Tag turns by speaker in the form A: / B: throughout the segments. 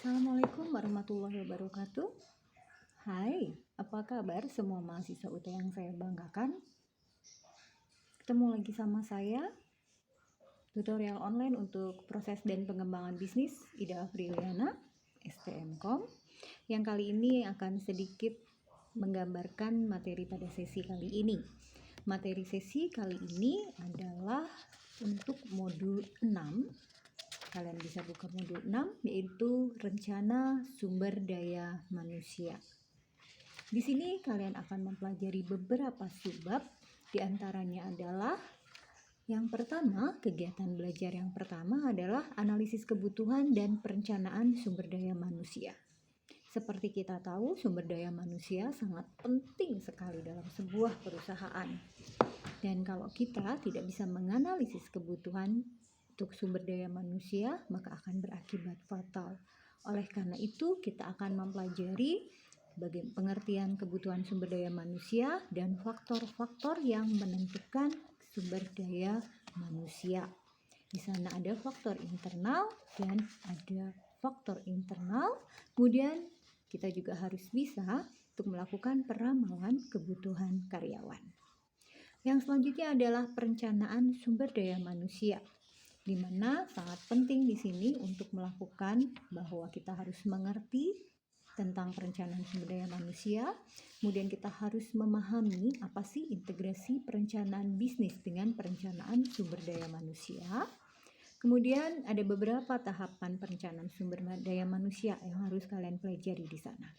A: Assalamualaikum warahmatullahi wabarakatuh. Hai, apa kabar semua mahasiswa UT yang saya banggakan? Ketemu lagi sama saya, tutorial online untuk proses dan pengembangan bisnis Ida Afriliana, STMkom, yang kali ini akan sedikit menggambarkan materi pada sesi kali ini. Materi sesi kali ini adalah untuk modul 6. Kalian bisa buka modul 6, yaitu rencana sumber daya manusia. Di sini kalian akan mempelajari beberapa subbab, diantaranya adalah yang pertama, kegiatan belajar yang pertama adalah analisis kebutuhan dan perencanaan sumber daya manusia. Seperti kita tahu, sumber daya manusia sangat penting sekali dalam sebuah perusahaan. Dan kalau kita tidak bisa menganalisis kebutuhan untuk sumber daya manusia, maka akan berakibat fatal. Oleh karena itu, kita akan mempelajari bagaimana pengertian kebutuhan sumber daya manusia dan faktor-faktor yang menentukan sumber daya manusia. Di sana ada faktor internal dan ada faktor internal. Kemudian kita juga harus bisa untuk melakukan peramalan kebutuhan karyawan. Yang selanjutnya adalah perencanaan sumber daya manusia, di mana sangat penting di sini untuk melakukan bahwa kita harus mengerti tentang perencanaan sumber daya manusia. Kemudian kita harus memahami apa sih integrasi perencanaan bisnis dengan perencanaan sumber daya manusia. Kemudian ada beberapa tahapan perencanaan sumber daya manusia yang harus kalian pelajari di sana.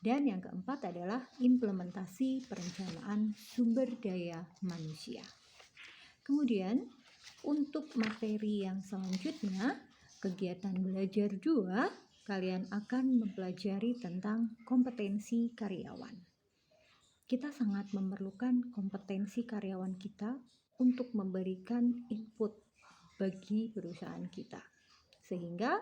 A: Dan yang keempat adalah implementasi perencanaan sumber daya manusia. Kemudian untuk materi yang selanjutnya, kegiatan belajar 2, kalian akan mempelajari tentang kompetensi karyawan. Kita sangat memerlukan kompetensi karyawan kita untuk memberikan input bagi perusahaan kita. Sehingga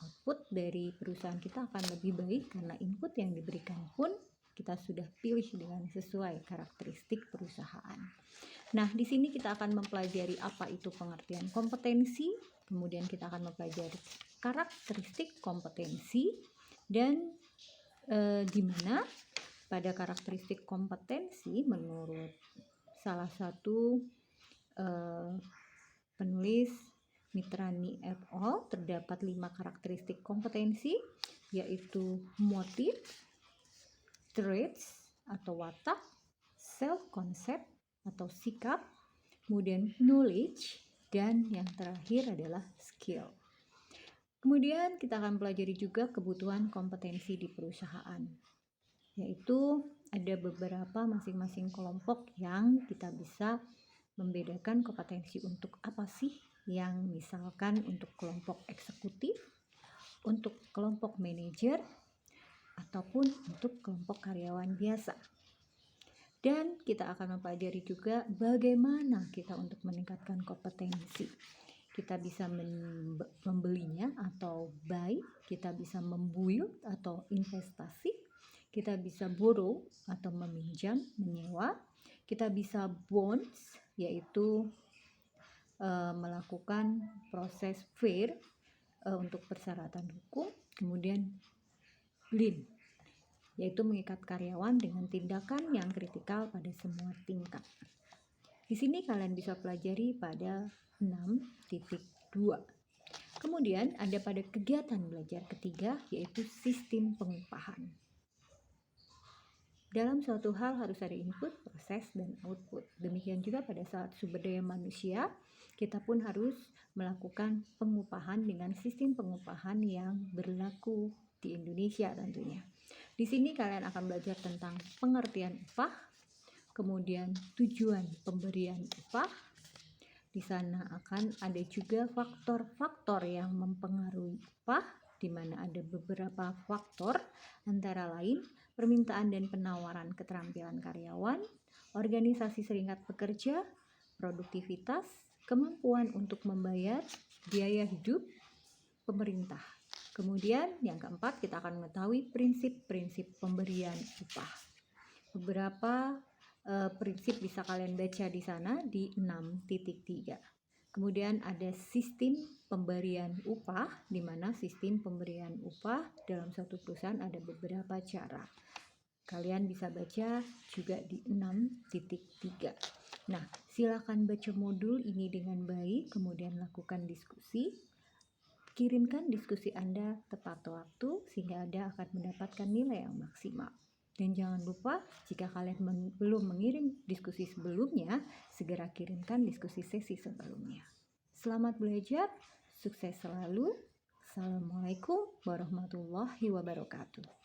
A: output dari perusahaan kita akan lebih baik karena input yang diberikan pun kita sudah pilih dengan sesuai karakteristik perusahaan. Nah, di sini kita akan mempelajari apa itu pengertian kompetensi, kemudian kita akan mempelajari karakteristik kompetensi, dan di mana pada karakteristik kompetensi menurut salah satu penulis Mitrani et al. Terdapat 5 karakteristik kompetensi, yaitu motif, traits atau watak, self-concept atau sikap, kemudian knowledge, dan yang terakhir adalah skill. Kemudian kita akan pelajari juga kebutuhan kompetensi di perusahaan, yaitu ada beberapa masing-masing kelompok yang kita bisa membedakan kompetensi untuk apa sih, yang misalkan untuk kelompok eksekutif, untuk kelompok manajer, ataupun untuk kelompok karyawan biasa. Dan kita akan mempelajari juga bagaimana kita untuk meningkatkan kompetensi. Kita bisa membelinya atau buy, kita bisa membuild atau investasi, kita bisa borrow atau meminjam, menyewa, kita bisa bonds, yaitu melakukan proses fair untuk persyaratan hukum, kemudian lien, yaitu mengikat karyawan dengan tindakan yang kritikal pada semua tingkat. Di sini kalian bisa pelajari pada 6.2. Kemudian ada pada kegiatan belajar ketiga, yaitu sistem pengupahan. Dalam suatu hal harus ada input, proses, dan output. Demikian juga pada saat sumber daya manusia, kita pun harus melakukan pengupahan dengan sistem pengupahan yang berlaku di Indonesia tentunya. Di sini kalian akan belajar tentang pengertian upah, kemudian tujuan pemberian upah. Di sana akan ada juga faktor-faktor yang mempengaruhi upah, di mana ada beberapa faktor, antara lain permintaan dan penawaran keterampilan karyawan, organisasi serikat pekerja, produktivitas, kemampuan untuk membayar, biaya hidup, pemerintah. Kemudian yang keempat, kita akan mengetahui prinsip-prinsip pemberian upah. Beberapa prinsip bisa kalian baca di sana di 6.3. Kemudian ada sistem pemberian upah, di mana sistem pemberian upah dalam suatu perusahaan ada beberapa cara. Kalian bisa baca juga di 6.3. Nah, silakan baca modul ini dengan baik, kemudian lakukan diskusi. Kirimkan diskusi Anda tepat waktu sehingga Anda akan mendapatkan nilai yang maksimal. Dan jangan lupa, jika kalian belum mengirim diskusi sebelumnya, segera kirimkan diskusi sesi sebelumnya. Selamat belajar, sukses selalu. Assalamualaikum warahmatullahi wabarakatuh.